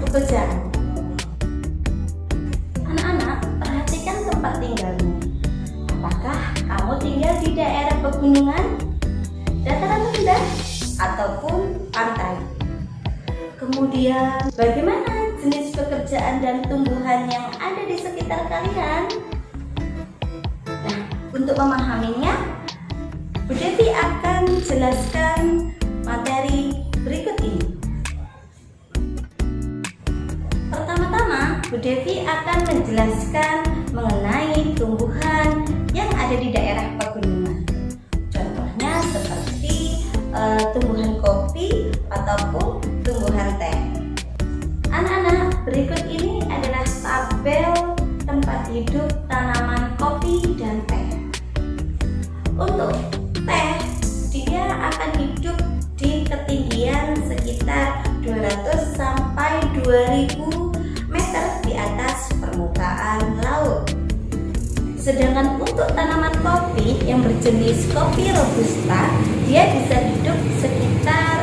pekerjaan. Anak-anak, perhatikan tempat tinggalmu. Apakah kamu tinggal di daerah pegunungan, dataran rendah, ataupun pantai? Kemudian, bagaimana jenis pekerjaan dan tumbuhan yang ada di sekitar kalian? Nah, untuk memahaminya, Bu Devi akan jelaskan materi berikut ini. Pertama-tama, Bu Devi akan menjelaskan mengenai tumbuhan yang ada di daerah pegunungan. Contohnya seperti tumbuhan kopi ataupun tumbuhan teh. Anak-anak, berikut ini adalah tabel tempat hidup tanaman kopi dan teh. Untuk teh, dia akan hidup di ketinggian sekitar 200 sampai 2000 meter di atas permukaan laut. Sedangkan untuk tanaman kopi yang berjenis kopi robusta, dia bisa hidup sekitar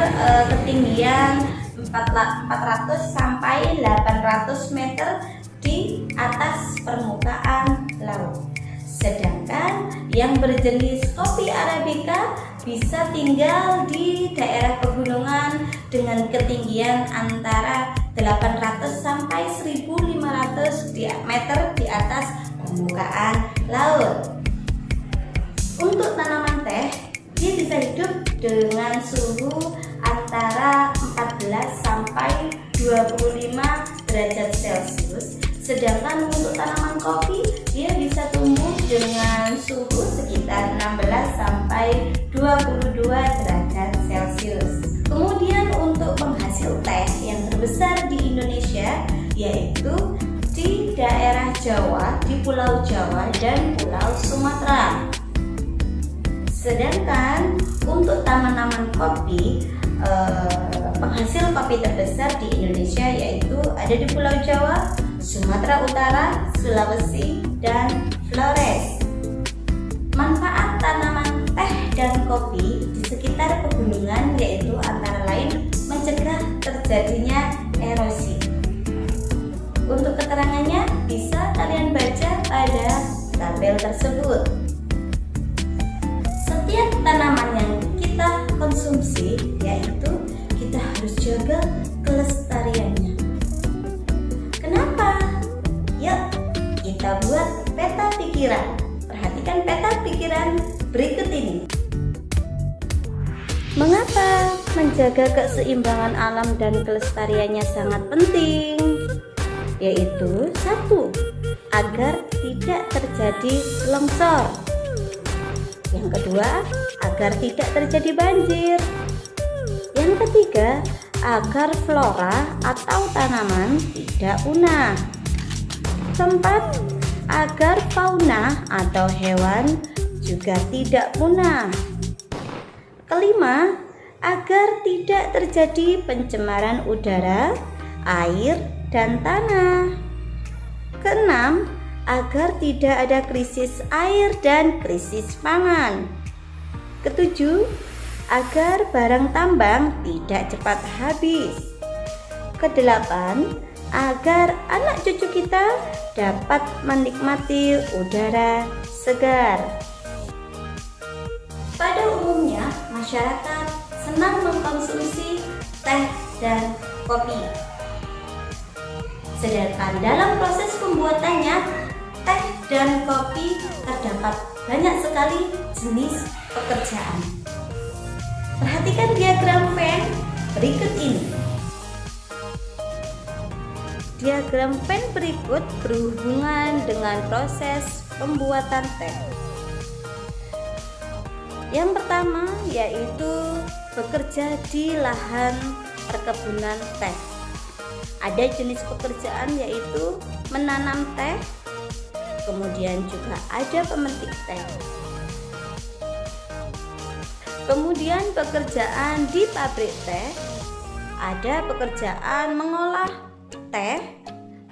ketinggian 400 sampai 800 meter di atas permukaan laut. Sedangkan yang berjenis kopi arabica bisa tinggal di daerah pegunungan dengan ketinggian antara 800 sampai 1500 meter di atas permukaan laut. Untuk tanaman teh, dia bisa hidup dengan suhu antara 14 sampai 25 derajat Celcius. Sedangkan untuk tanaman kopi, dia bisa tumbuh dengan suhu sekitar 16 sampai 22 derajat Celcius. Kemudian untuk penghasil teh yang terbesar di Indonesia yaitu di daerah Jawa, di Pulau Jawa dan Pulau Sumatera. Sedangkan untuk tanaman kopi, penghasil kopi terbesar di Indonesia yaitu ada di Pulau Jawa, Sumatera Utara, Sulawesi, dan Flores. Manfaat tanaman teh dan kopi di sekitar pegunungan yaitu antara lain mencegah terjadinya erosi. Untuk keterangannya bisa kalian baca pada tabel tersebut. Setiap tanaman yang kita konsumsi yaitu kita harus jaga kelestariannya. Kenapa? Yuk kita buat peta pikiran. Perhatikan peta pikiran berikut ini. Mengapa menjaga keseimbangan alam dan kelestariannya sangat penting? Yaitu 1. Agar tidak terjadi longsor. Yang kedua, agar tidak terjadi banjir. Yang ketiga, agar flora atau tanaman tidak punah. Keempat, agar fauna atau hewan juga tidak punah. Kelima, agar tidak terjadi pencemaran udara, air, dan tanah. Keenam, agar tidak ada krisis air dan krisis pangan. Ketujuh, agar barang tambang tidak cepat habis. Kedelapan, agar anak cucu kita dapat menikmati udara segar. Pada umumnya, masyarakat senang mengkonsumsi teh dan kopi. Sedangkan dalam proses pembuatannya, teh dan kopi terdapat banyak sekali jenis pekerjaan. Perhatikan diagram Venn berikut ini. Diagram Venn berikut berhubungan dengan proses pembuatan teh. Yang pertama yaitu bekerja di lahan perkebunan teh. Ada jenis pekerjaan yaitu menanam teh, kemudian juga ada pemetik teh. Kemudian pekerjaan di pabrik teh, ada pekerjaan mengolah teh,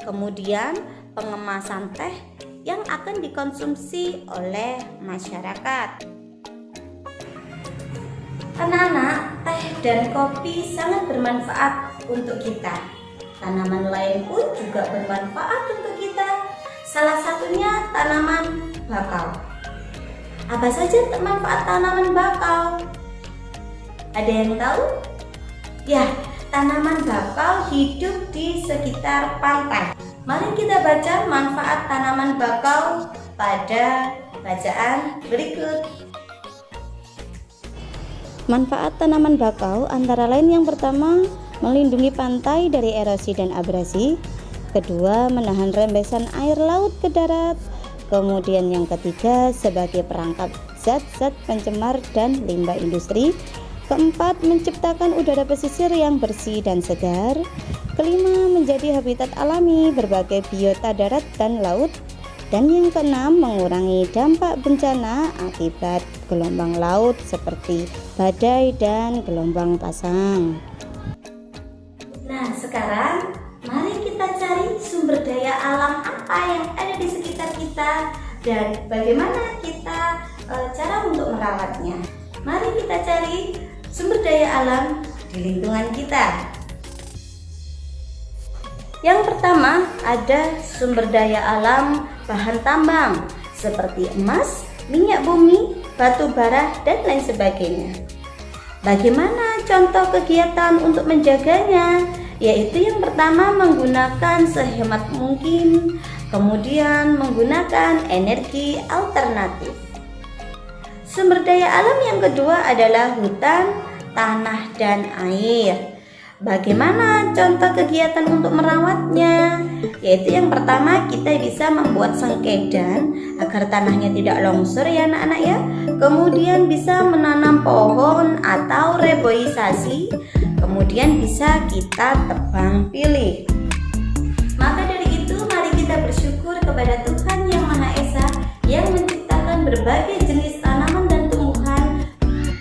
kemudian pengemasan teh yang akan dikonsumsi oleh masyarakat. Anak-anak, teh dan kopi sangat bermanfaat untuk kita. Tanaman lain pun juga bermanfaat untuk kita. Salah satunya tanaman bakau. Apa saja manfaat tanaman bakau? Ada yang tahu? Ya, tanaman bakau hidup di sekitar pantai. Mari kita baca manfaat tanaman bakau pada bacaan berikut. Manfaat tanaman bakau antara lain yang pertama, melindungi pantai dari erosi dan abrasi. Kedua, menahan rembesan air laut ke darat. Kemudian yang ketiga, sebagai perangkap zat-zat pencemar dan limbah industri. Keempat, menciptakan udara pesisir yang bersih dan segar. Kelima, menjadi habitat alami berbagai biota darat dan laut. Dan yang keenam, mengurangi dampak bencana akibat gelombang laut seperti badai dan gelombang pasang. Nah, sekarang mari kita cari sumber daya alam apa yang ada di sekitar kita dan bagaimana kita cara untuk merawatnya. Mari kita cari sumber daya alam di lingkungan kita. Yang pertama, ada sumber daya alam bahan tambang seperti emas, minyak bumi, batu bara, dan lain sebagainya. Bagaimana contoh kegiatan untuk menjaganya? Yaitu yang pertama, menggunakan sehemat mungkin, kemudian menggunakan energi alternatif. Sumber daya alam yang kedua adalah hutan, tanah, dan air. Bagaimana contoh kegiatan untuk merawatnya? Yaitu yang pertama, kita bisa membuat sengkedan agar tanahnya tidak longsor ya anak-anak ya. Kemudian bisa menanam pohon atau reboisasi. Kemudian bisa kita tebang pilih. Maka dari itu mari kita bersyukur kepada Tuhan Yang Maha Esa yang menciptakan berbagai jenis tanaman dan tumbuhan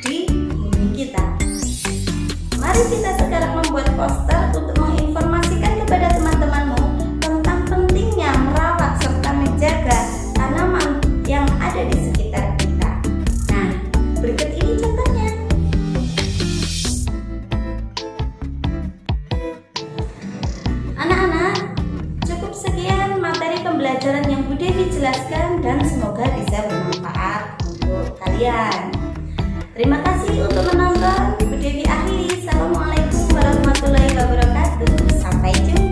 di bumi kita. Mari kita sekarang membuat poster untuk menginformasikan kepada teman-temanmu tentang pentingnya merawat serta menjaga tanaman yang ada di sekitar kita. Nah, berikut ini contohnya. Anak-anak, cukup sekian materi pembelajaran yang Bu Devi jelaskan dan semoga bisa bermanfaat untuk kalian. Terima kasih untuk menonton. Bu Devi akhiri. Assalamualaikum warahmatullahi wabarakatuh. Sampai jumpa.